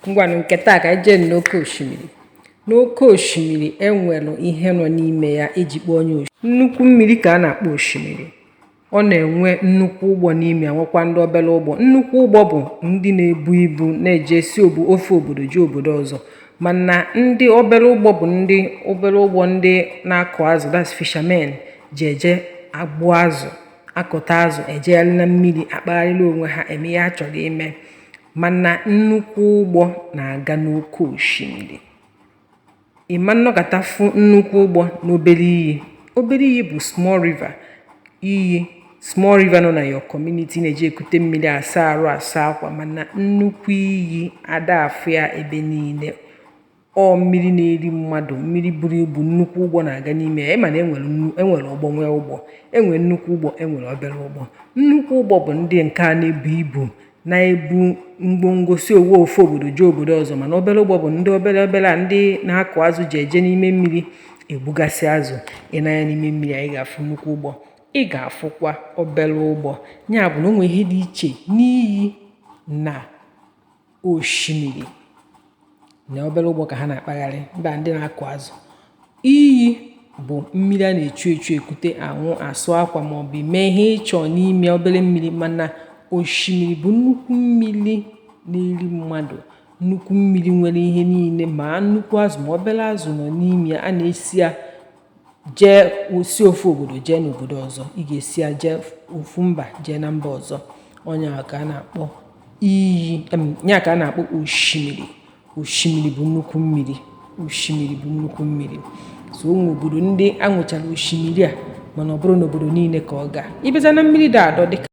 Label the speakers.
Speaker 1: Ngwanụ nke taa ka anyị jee n'oké osimiri. N'oké osimiri enwelu ihe nọ n'ime ya eji kpọọ onye osimiri. Nnukwu mmiri ka a na-akpọ osimiri. Ọ na-enwe nnukwu ụgbọ n'ime ya, nwekwa ndị obere ụgbọ. Nnukwu ụgbọ bụ ndị na-ebu ibu na-eje si ofe obodo jee obodo ọzọ, mana ndị obere ụgbọ bụ ndị na-akụ azụ, that's fishermen, ji eje agbụ azụ, akụta azụ, ejegharị na mmiri, akpagharịla onwe ha, eme ihe ha chọrọ ime. Mana nnukwu ụgbọ na-aga n'oké osimiri. Ị ma nnọkọta fụ nnukwu ụgbọ n'obere iyi. Obere iyi bụ small river. Iyi small river nọ na your community na-eji ekute mmiri asa arụ, asa akwa. Mana nnukwu iyi ada afụ ya ebe niile. Ọ mmiri na-eri mmadụ, mmiri buru ibu, nnukwu ụgbọ na-aga n'ime ya. Ịma na enwere ụgbọ nwee ụgbọ, enwere nnukwu ụgbọ, enwere obere ụgbọ. Nnukwu ụgbọ bụ ndị nke a na-ebu ibu, na-ebu ngwongwo si ofe obodo jee obodo ọzọ. Mana obere ụgbọ bụ ndị obere a ndị na-akụ azụ ji eje n'ime mmiri egbugasị azụ. Ị na-anya n'ime mmiri, anyị ga-afụ nnukwu ụgbọ, ị ga-afụkwa obere ụgbọ. Ya bụ na o nwere ihe dị iche n'iyi na osimiri. Na obere ụgbọ ka ha na-akpagharị, ndị na-akụ azụ. Iyi bụ mmiri a na-echu ekute anwụ, asụ akwa, maọbụ mee ihe ịchọ n'ime obere mmiri. Mana osimiri bụ nnukwu mmiri na-eri mmadụ, nnukwu mmiri nwere ihe niile, ma nnukwu azụ ma obere azụ nọ n'ime ya. A na-esi ya jee si ofu obodo jee n'obodo ọzọ. Ị ga-esi ya jee ofu mba jee na mba ọzọ. Ọnya ka a na-akpọ iyi, ya ka a na-akpọ osimiri. Osimiri bụ nnukwu mmiri. Osimiri bụ nnukwu mmiri. So ụmụ obodo ndị a nwechara osimiri a, mana ọ bụrụ n'obodo niile ka ọ ga. Ịbịaza na mmiri dị adọ dịka